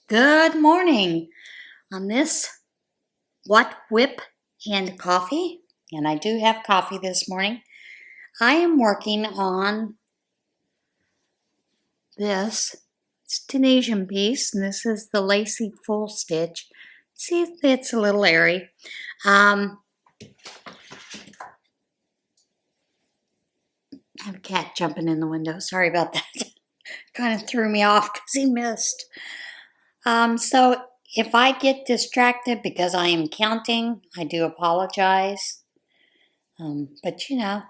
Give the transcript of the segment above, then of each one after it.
Good morning on this WOTWIP and Coffee, and I do have coffee this morning. I am working on this. It's Tunisian piece, and this is the lacy full stitch. See if it's a little airy. I have a cat jumping in the window. Sorry about that. Kind of threw me off because he missed. So if I get distracted because I am counting, I do apologize. But you know,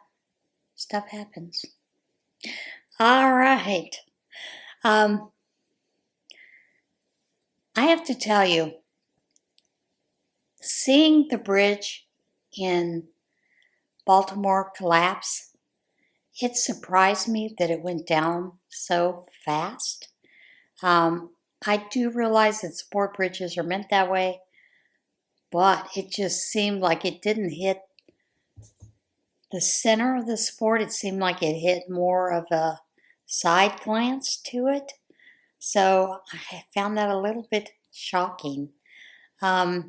stuff happens. All right. I have to tell you, seeing the bridge in Baltimore collapse, it surprised me that it went down so fast. I do realize that support bridges are meant that way, but it just seemed like it didn't hit the center of the support. It seemed like it hit more of a side glance to it. So I found that a little bit shocking. But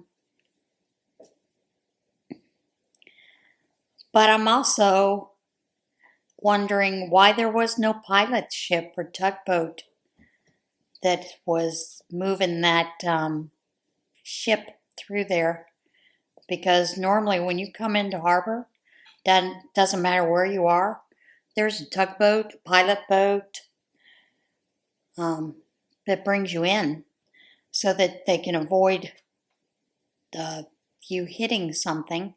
I'm also wondering why there was no pilot ship or tugboat that was moving that ship through there. Because normally when you come into harbor, doesn't matter where you are, there's a tugboat, a pilot boat that brings you in so that they can avoid you hitting something.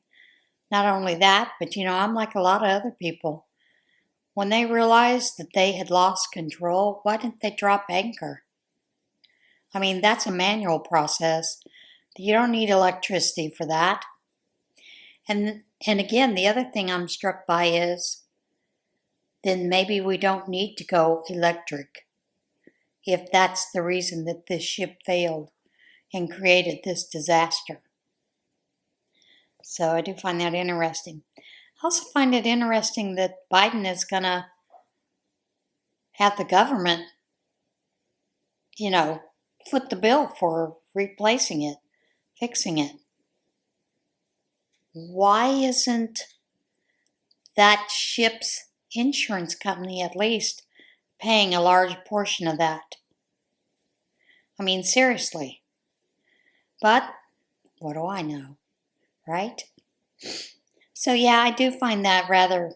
Not only that, but I'm like a lot of other people. When they realized that they had lost control, why didn't they drop anchor? I mean, that's a manual process. You don't need electricity for that. And again, the other thing I'm struck by is then maybe we don't need to go electric if that's the reason that this ship failed and created this disaster. So I do find that interesting. I also find it interesting that Biden is going to have the government, foot the bill for replacing it, fixing it. Why isn't that ship's insurance company at least paying a large portion of that? I mean, seriously. But what do I know, right? So yeah, I do find that rather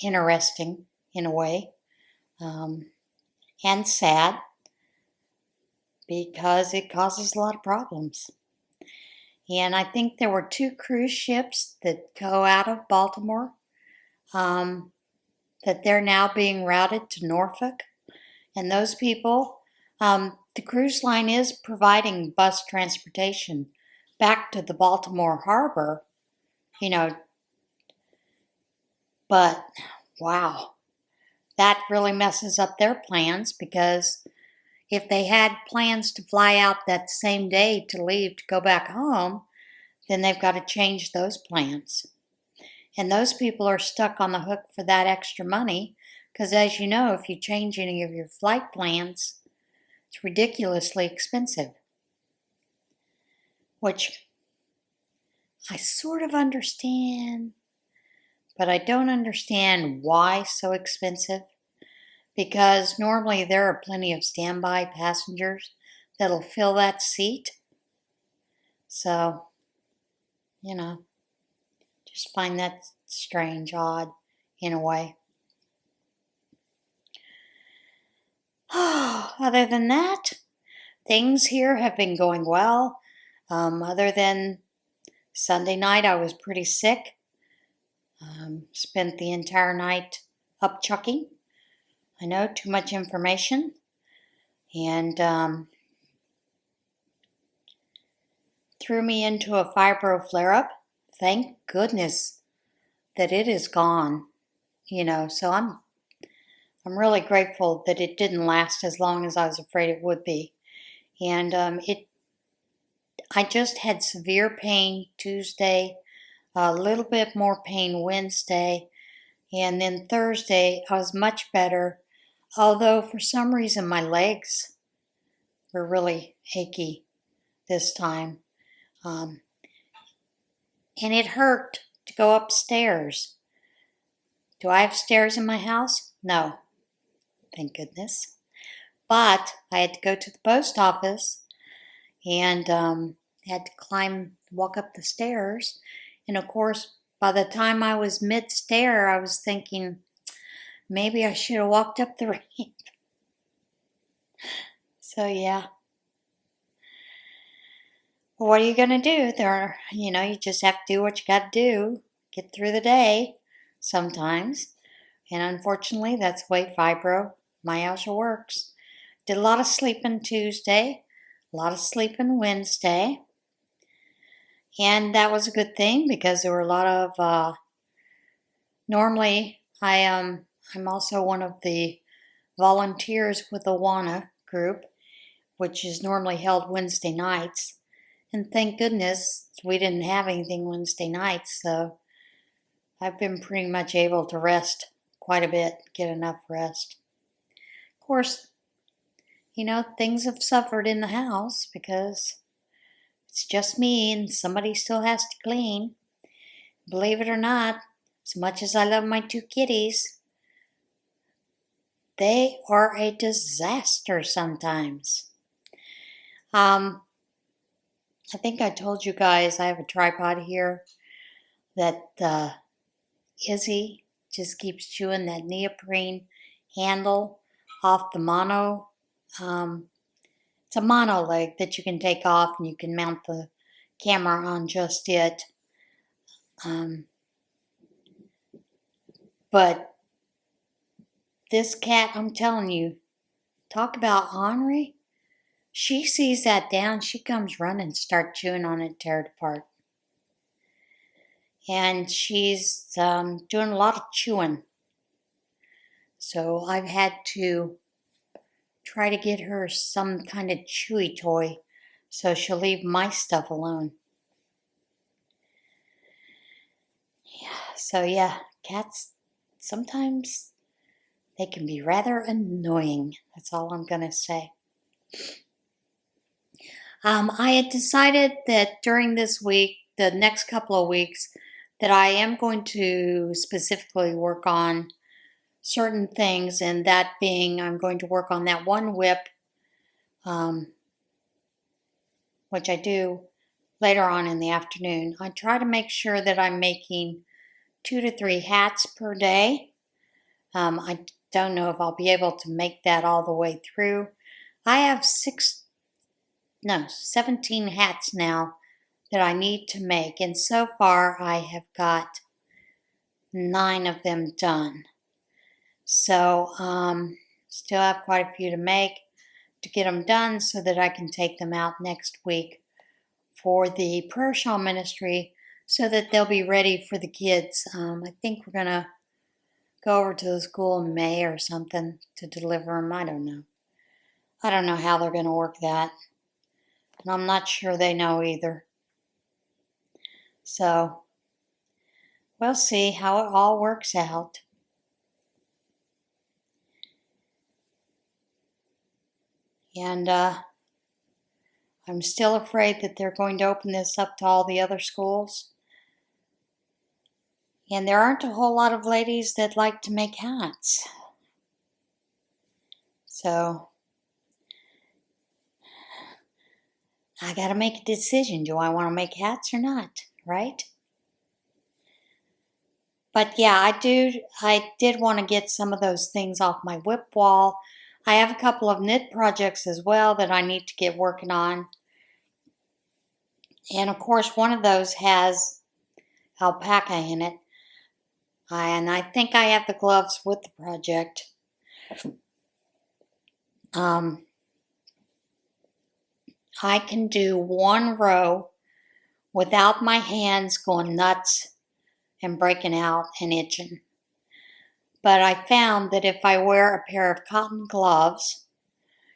interesting in a way, and sad because it causes a lot of problems. And I think there were 2 cruise ships that go out of Baltimore, that they're now being routed to Norfolk. And those people, the cruise line is providing bus transportation back to the Baltimore harbor, but wow, that really messes up their plans, because if they had plans to fly out that same day to leave to go back home, then they've got to change those plans. And those people are stuck on the hook for that extra money, because as you know, if you change any of your flight plans, it's ridiculously expensive. Which I sort of understand, but I don't understand why so expensive. Because normally there are plenty of standby passengers that'll fill that seat. So, just find that strange, odd, in a way. Other than that, things here have been going well. Other than Sunday night, I was pretty sick. Spent the entire night up chucking. I know, too much information. And threw me into a fibro flare-up. Thank goodness that it is gone. So I'm really grateful that it didn't last as long as I was afraid it would be. And I just had severe pain Tuesday, a little bit more pain Wednesday, and then Thursday I was much better. Although for some reason my legs were really achy this time. And it hurt to go upstairs. Do I have stairs in my house? No, thank goodness. But I had to go to the post office and had to walk up the stairs. And of course, by the time I was mid-stair, I was thinking, maybe I should have walked up the ramp. So yeah. Well, what are you going to do? You just have to do what you got to do. Get through the day sometimes. And unfortunately, that's the way fibromyalgia works. Did a lot of sleeping Tuesday, a lot of sleeping Wednesday. And that was a good thing because there were a lot of, normally I'm also one of the volunteers with the WANA group, which is normally held Wednesday nights. And thank goodness we didn't have anything Wednesday nights, so I've been pretty much able to rest quite a bit, get enough rest. Of course, things have suffered in the house because it's just me and somebody still has to clean. Believe it or not, as much as I love my 2 kitties, they are a disaster sometimes. I think I told you guys I have a tripod here that Izzy just keeps chewing that neoprene handle off the mono. It's a mono leg that you can take off and you can mount the camera on just it. But this cat, I'm telling you, talk about ornery. She sees that down, she comes running, start chewing on it, tear it apart. And she's doing a lot of chewing. So I've had to try to get her some kind of chewy toy so she'll leave my stuff alone. So yeah, cats, sometimes they can be rather annoying. That's all I'm going to say. I had decided that during this week, the next couple of weeks, that I am going to specifically work on certain things, and that being I'm going to work on that one whip, which I do later on in the afternoon. I try to make sure that I'm making 2 to 3 hats per day. I don't know if I'll be able to make that all the way through. I have 17 hats now that I need to make, and so far I have got 9 of them done. So still have quite a few to make to get them done so that I can take them out next week for the prayer shawl ministry so that they'll be ready for the kids. I think we're going to go over to the school in May or something to deliver them. I don't know. I don't know how they're going to work that. And I'm not sure they know either. So we'll see how it all works out. And I'm still afraid that they're going to open this up to all the other schools. And there aren't a whole lot of ladies that like to make hats. So I got to make a decision. Do I want to make hats or not, right? But yeah, I did want to get some of those things off my whip wall. I have a couple of knit projects as well that I need to get working on. And of course, one of those has alpaca in it. And I think I have the gloves with the project. I can do 1 row without my hands going nuts and breaking out and itching. But I found that if I wear a pair of cotton gloves,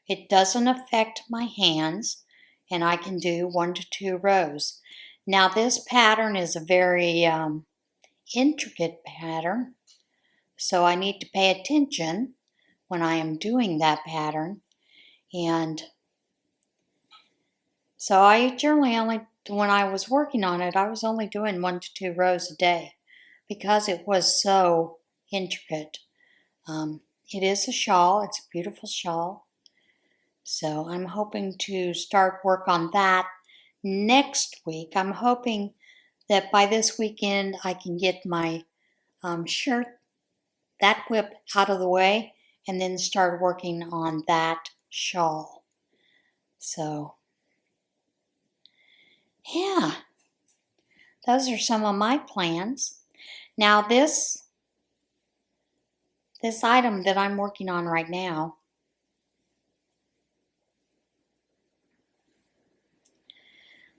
it doesn't affect my hands, and I can do 1 to 2 rows. Now this pattern is a very intricate pattern, so I need to pay attention when I am doing that pattern. And So I generally only, when I was working on it, I was only doing 1 to 2 rows a day because it was so intricate. It is a shawl. It's a beautiful shawl. So I'm hoping to start work on that next week. I'm hoping that by this weekend I can get my shirt, that WIP out of the way, and then start working on that shawl. So, yeah, those are some of my plans. Now this item that I'm working on right now,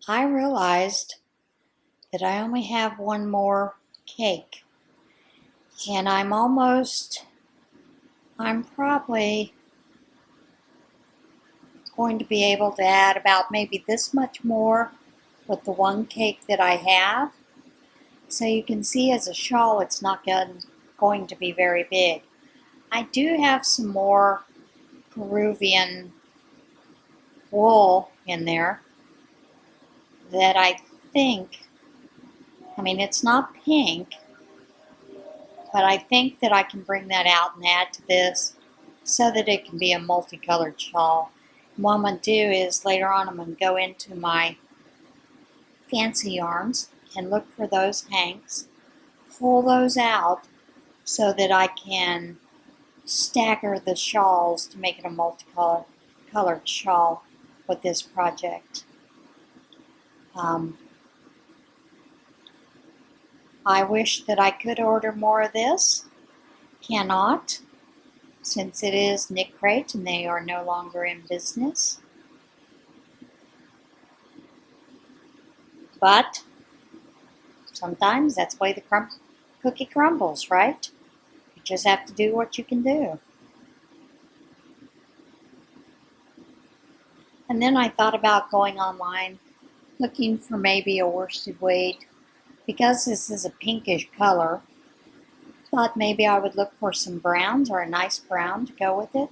I realized that I only have one more cake. And I'm probably going to be able to add about maybe this much more with the one cake that I have. So you can see as a shawl, it's not going to be very big. I do have some more Peruvian wool in there that I think, I mean, it's not pink, but I think that I can bring that out and add to this so that it can be a multicolored shawl. What I'm going to do is later on I'm going to go into my fancy yarns and look for those hanks, pull those out so that I can stagger the shawls to make it a multicolored shawl with this project. I wish that I could order more of this. Cannot, since it is Knit Crate and they are no longer in business. But sometimes that's the way the cookie crumbles, right? You just have to do what you can do. And then I thought about going online, looking for maybe a worsted weight. Because this is a pinkish color, thought maybe I would look for some browns or a nice brown to go with it.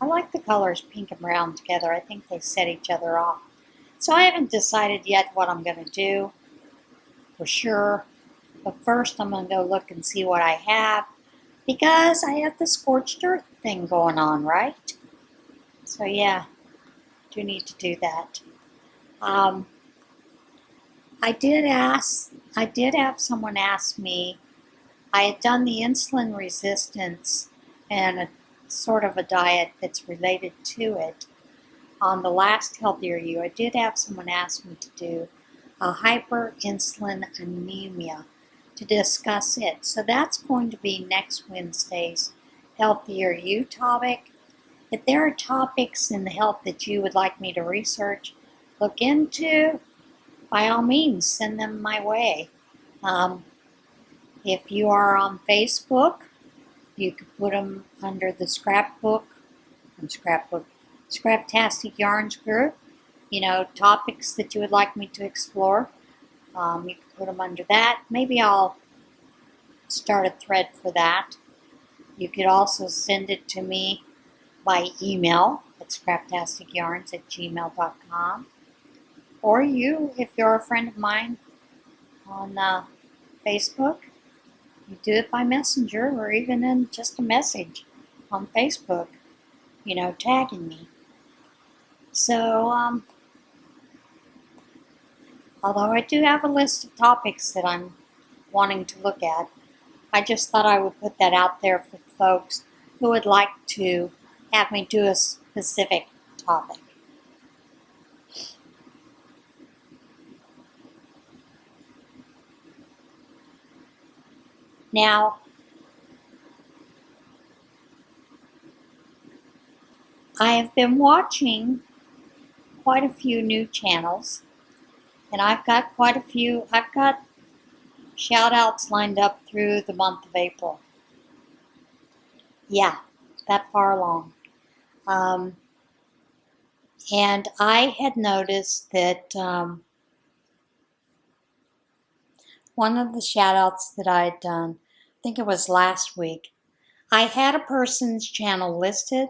I like the colors pink and brown together. I think they set each other off. So I haven't decided yet what I'm going to do for sure. But first I'm going to go look and see what I have, because I have the scorched earth thing going on, right? So yeah, do need to do that. I did have someone ask me, I had done the insulin resistance and a sort of a diet that's related to it on the last Healthier You. I did have someone ask me to do a hyperinsulin anemia, to discuss it. So that's going to be next Wednesday's Healthier You topic. If there are topics in the health that you would like me to research, look into, by all means, send them my way. If you are on Facebook, you could put them under the Scraptastic Yarns group. You know, topics that you would like me to explore. You can put them under that. Maybe I'll start a thread for that. You could also send it to me by email at scraptasticyarns@gmail.com. Or you, if you're a friend of mine on Facebook, you do it by messenger or even in just a message on Facebook, you know, tagging me. So, although I do have a list of topics that I'm wanting to look at, I just thought I would put that out there for folks who would like to have me do a specific topic. Now, I have been watching quite a few new channels, and I've got shout outs lined up through the month of April. Yeah, that far along. And I had noticed that one of the shout outs that I had done, I think it was last week, I had a person's channel listed,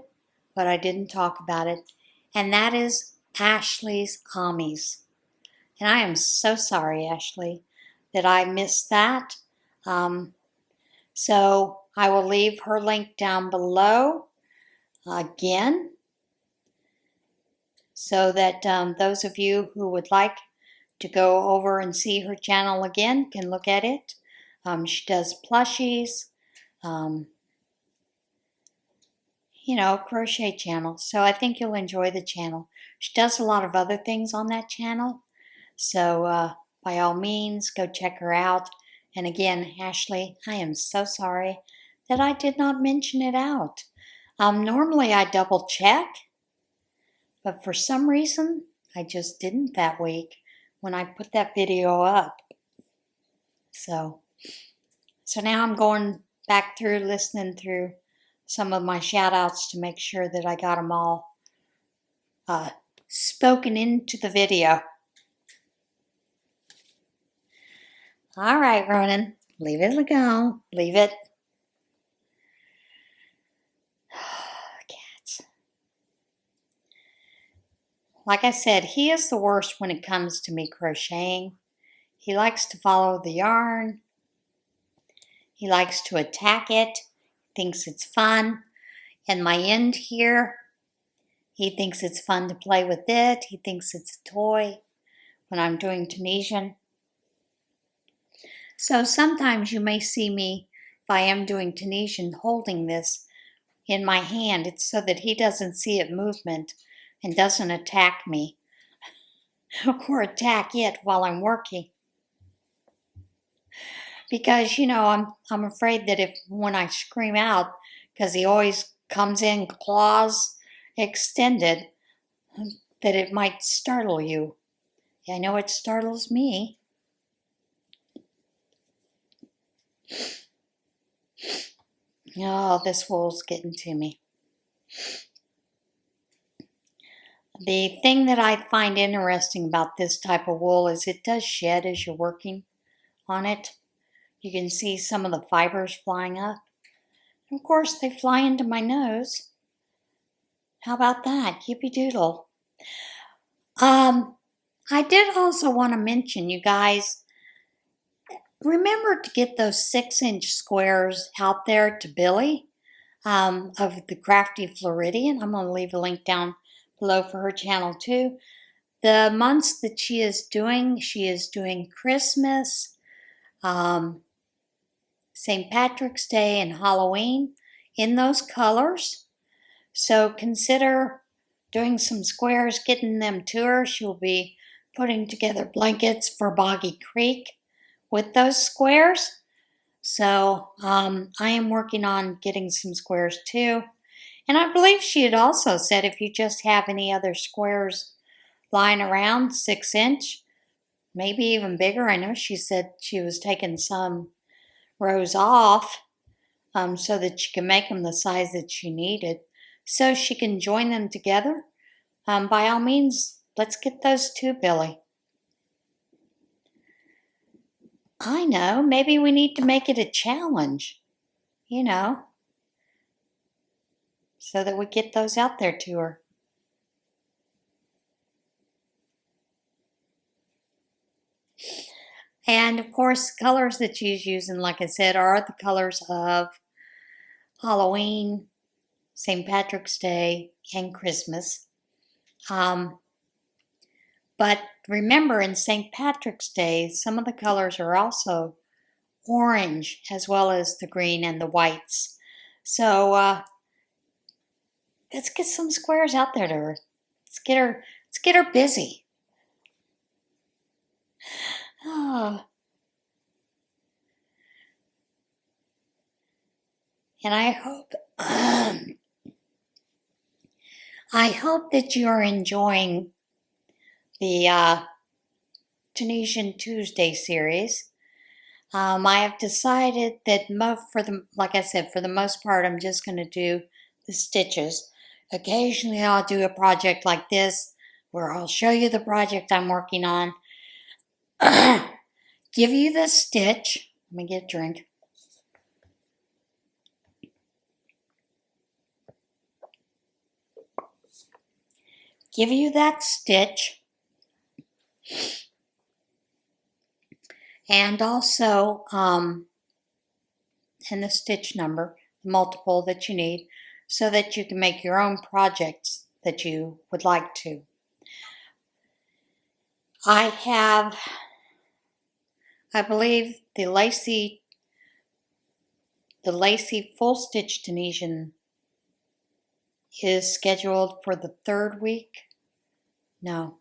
but I didn't talk about it, and that is Ashley's Amies. And I am so sorry, Ashley, that I missed that. So I will leave her link down below again, so that those of you who would like to go over and see her channel again can look at it. She does plushies, crochet channel. So I think you'll enjoy the channel. She does a lot of other things on that channel. So by all means, go check her out. And again, Ashley, I am so sorry that I did not mention it out. Normally I double check, but for some reason I just didn't that week when I put that video up. So now I'm going back through, listening through some of my shout outs to make sure that I got them all spoken into the video. All right, Ronan, leave it go. Leave it. Cats. Like I said, he is the worst when it comes to me crocheting. He likes to follow the yarn. He likes to attack it. Thinks it's fun. And my end here, he thinks it's fun to play with it. He thinks it's a toy when I'm doing Tunisian. So sometimes you may see me, if I am doing Tunisian, holding this in my hand. It's so that he doesn't see it movement and doesn't attack me or attack it while I'm working. Because, I'm afraid that when I scream out, because he always comes in claws extended, that it might startle you. I know it startles me. Oh, this wool's getting to me. The thing that I find interesting about this type of wool is it does shed as you're working on it. You can see some of the fibers flying up. And of course, they fly into my nose. How about that? Yippee doodle. I did also want to mention, you guys, remember to get those 6-inch squares out there to Billy of the Crafty Floridian. I'm going to leave a link down below for her channel too. The months that she is doing Christmas, St. Patrick's Day, and Halloween in those colors. So consider doing some squares, getting them to her. She'll be putting together blankets for Boggy Creek with those squares. So I am working on getting some squares too. And I believe she had also said if you just have any other squares lying around, 6-inch, maybe even bigger. I know she said she was taking some rows off so that she can make them the size that she needed, so she can join them together. By all means, let's get those too, Billy. I know, maybe we need to make it a challenge, so that we get those out there to her. And of course, the colors that she's using, like I said, are the colors of Halloween, St. Patrick's Day, and Christmas. But remember, in St. Patrick's Day, some of the colors are also orange, as well as the green and the whites. So let's get some squares out there to her. Let's get her busy. Oh. And I hope that you're enjoying the Tunisian Tuesday series. I have decided that like I said, for the most part, I'm just going to do the stitches. Occasionally, I'll do a project like this where I'll show you the project I'm working on, give you the stitch. Let me get a drink. give you that stitch, and also and the stitch number, the multiple that you need, so that you can make your own projects that you would like to. I have, I believe, the lacy full stitch Tunisian is scheduled for the 3rd week. No,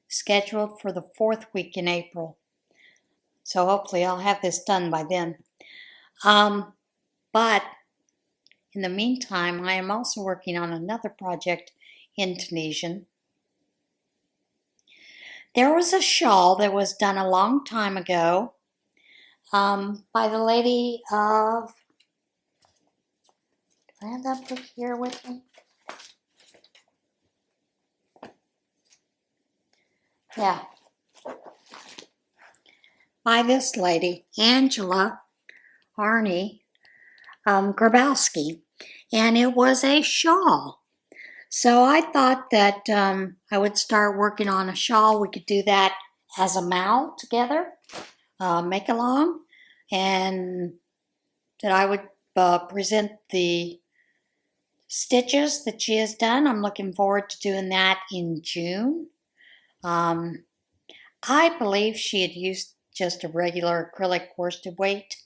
scheduled for the 4th week in April. So hopefully I'll have this done by then. But in the meantime, I am also working on another project in Tunisian. There was a shawl that was done a long time ago by the lady of, do I have that book here with me? Yeah. By this lady, Angela Arnie Grabowski, and it was a shawl. So I thought that I would start working on a shawl. We could do that as a mal together, make along, and that I would present the stitches that she has done. I'm looking forward to doing that in June. I believe she had used just a regular acrylic worsted weight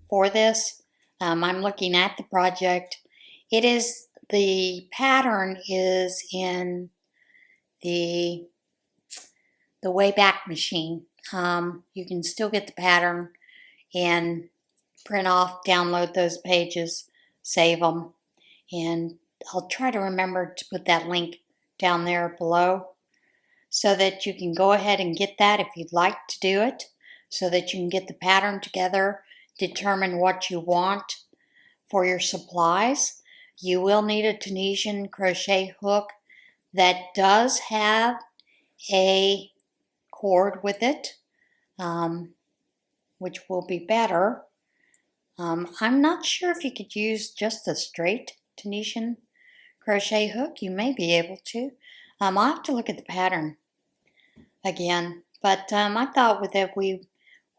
for this. I'm looking at the project. The pattern is in the Wayback Machine. You can still get the pattern and print off, download those pages, save them, and I'll try to remember to put that link down there below so that you can go ahead and get that if you'd like to do it, so that you can get the pattern together, determine what you want for your supplies. You will need a Tunisian crochet hook that does have a cord with it, which will be better. I'm not sure if you could use just a straight Tunisian crochet hook. You may be able to. I'll have to look at the pattern again, but I thought that we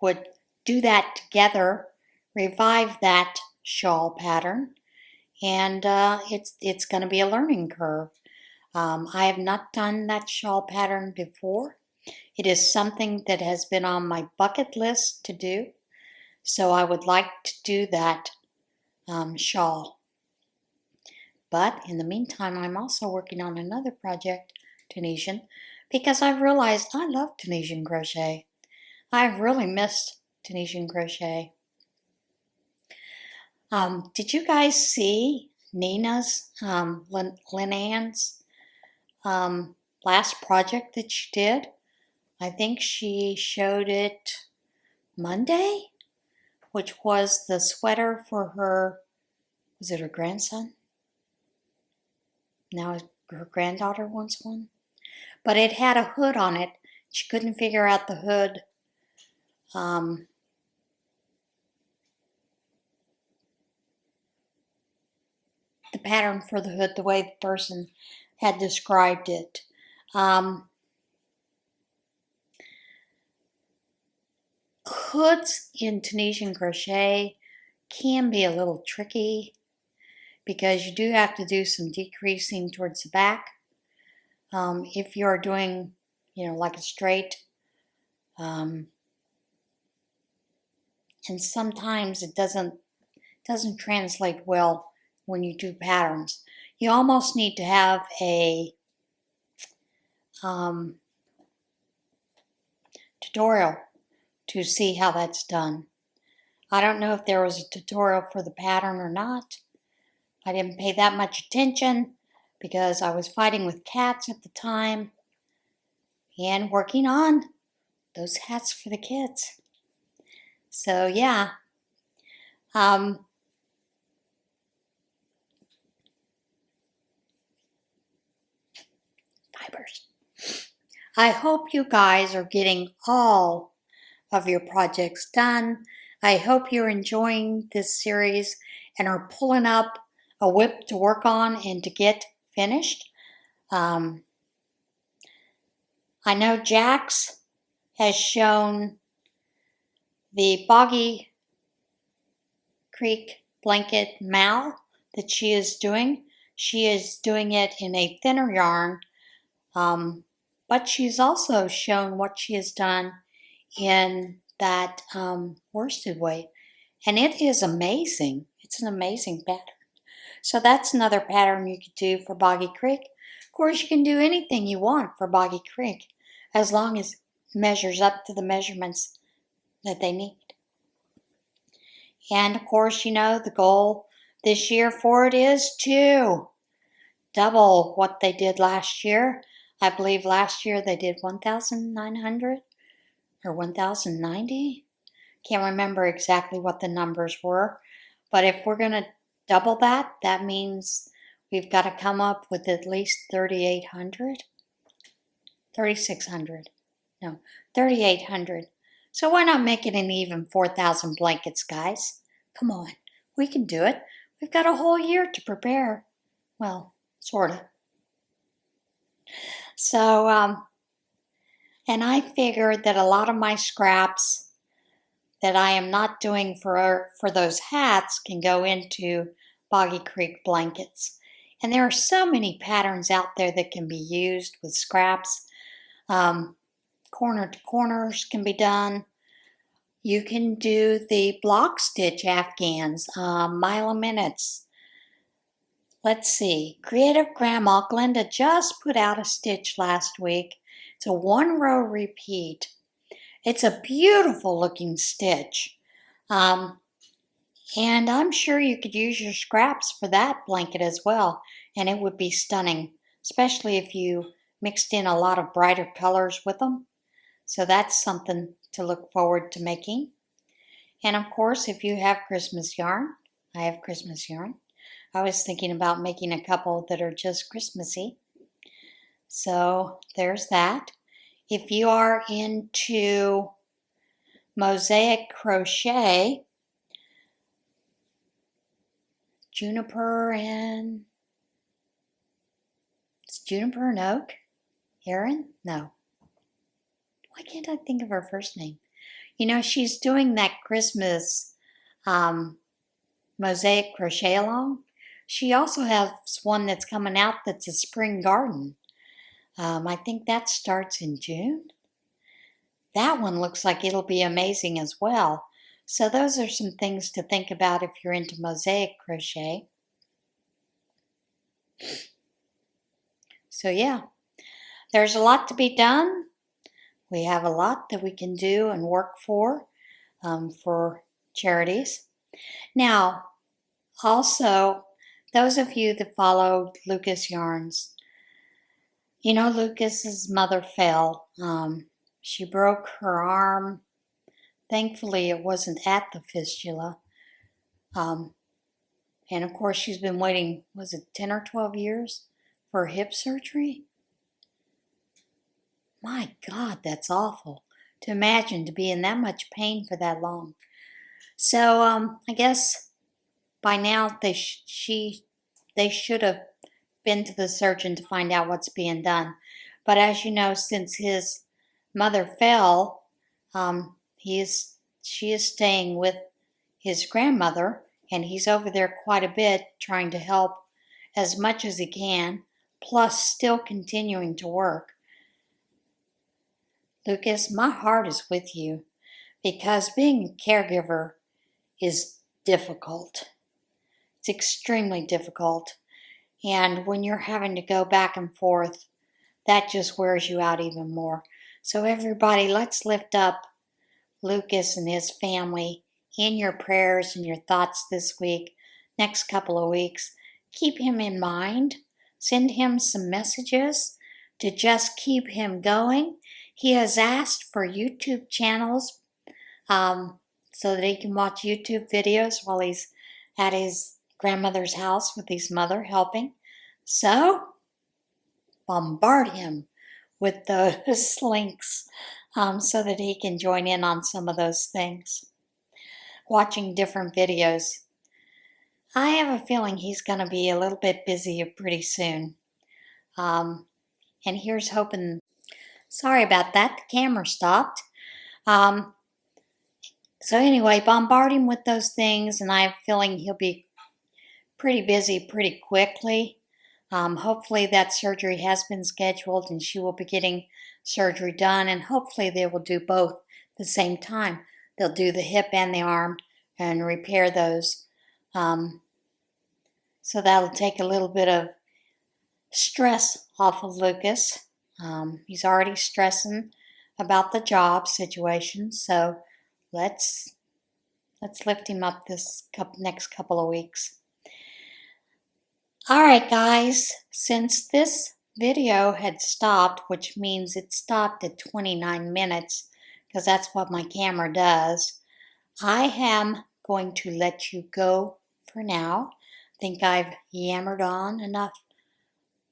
would do that together, revive that shawl pattern, and it's going to be a learning curve. I have not done that shawl pattern before. It is something that has been on my bucket list to do, so I would like to do that shawl. But in the meantime, I'm also working on another project, Tunisian, because I've realized I love Tunisian crochet. I've really missed Tunisian crochet. Did you guys see Nina's, Lynn-Ann's last project that she did? I think she showed it Monday, which was the sweater for her, was it her grandson? Now her granddaughter wants one. But it had a hood on it. She couldn't figure out the hood. The pattern for the hood, the way the person had described it. Hoods in Tunisian crochet can be a little tricky because you do have to do some decreasing towards the back. If you're doing, like a straight, and sometimes it doesn't translate well when you do patterns. You almost need to have a tutorial to see how that's done. I don't know if there was a tutorial for the pattern or not. I didn't pay that much attention because I was fighting with cats at the time and working on those hats for the kids. So yeah. Fibers. I hope you guys are getting all of your projects done. I hope you're enjoying this series and are pulling up a WIP to work on and to get finished. I know Jax has shown the Boggy Creek blanket mal that she is doing. She is doing it in a thinner yarn, but she's also shown what she has done in that worsted weight. And it is amazing. It's an amazing pattern. So that's another pattern you could do for Boggy Creek. Of course, you can do anything you want for Boggy Creek as long as it measures up to the measurements that they need. And of course, you know, the goal this year for it is to double what they did last year. I believe last year they did 1,900 or 1,090. Can't remember exactly what the numbers were. But if we're going to double that, that means we've got to come up with at least 3,800. 3,600. No, 3,800. So why not make it an even 4,000 blankets, guys? Come on, we can do it. We've got a whole year to prepare. Well, sort of. So, and I figured that a lot of my scraps that I am not doing for those hats can go into Boggy Creek blankets. And there are so many patterns out there that can be used with scraps. Corner to corners can be done. You can do the block stitch afghans, mile a minutes. Let's see, Creative Grandma Glenda just put out a stitch last week. It's a 1-row repeat. It's a beautiful looking stitch. And I'm sure you could use your scraps for that blanket as well. And it would be stunning, especially if you mixed in a lot of brighter colors with them. So that's something to look forward to making. And of course, if you have Christmas yarn, I have Christmas yarn. I was thinking about making a couple that are just Christmassy. So there's that. If you are into mosaic crochet, juniper and oak? Erin? No. Why can't I think of her first name? You know, she's doing that Christmas mosaic crochet along. She also has one that's coming out that's a spring garden. I think that starts in June. That one looks like it'll be amazing as well. So those are some things to think about if you're into mosaic crochet. So yeah, there's a lot to be done. We have a lot that we can do and work for charities. Now, also, those of you that follow Lucas Yarns, you know Lucas's mother fell. She broke her arm. Thankfully, it wasn't at the fistula. And of course, she's been waiting, was it 10 or 12 years for hip surgery? My God, that's awful. To imagine to be in that much pain for that long. So I guess by now they should have been to the surgeon to find out what's being done. But as you know, since his mother fell, she is staying with his grandmother, and he's over there quite a bit trying to help as much as he can, plus still continuing to work. Lucas, my heart is with you because being a caregiver is difficult. It's extremely difficult. And when you're having to go back and forth, that just wears you out even more. So everybody, let's lift up Lucas and his family in your prayers and your thoughts this week, next couple of weeks. Keep him in mind. Send him some messages to just keep him going. He has asked for YouTube channels so that he can watch YouTube videos while he's at his grandmother's house with his mother helping. So, bombard him with those links so that he can join in on some of those things. Watching different videos. I have a feeling he's going to be a little bit busy pretty soon. And here's hoping Sorry about that. The camera stopped. So anyway, bombard him with those things, and I have a feeling he'll be pretty busy pretty quickly. Hopefully that surgery has been scheduled and she will be getting surgery done, and hopefully they will do both at the same time. They'll do the hip and the arm and repair those. So that'll take a little bit of stress off of Lucas. He's already stressing about the job situation, so let's lift him up this next couple of weeks. Alright guys, since this video had stopped, which means it stopped at 29 minutes, because that's what my camera does, I am going to let you go for now. I think I've yammered on enough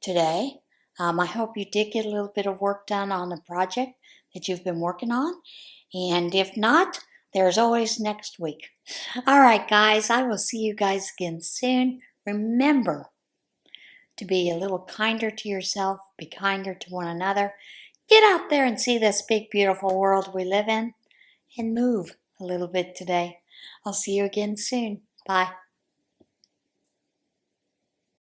today. I hope you did get a little bit of work done on the project that you've been working on, and if not, there's always next week. Alright guys, I will see you guys again soon. Remember to be a little kinder to yourself, be kinder to one another. Get out there and see this big, beautiful world we live in, and move a little bit today. I'll see you again soon. Bye.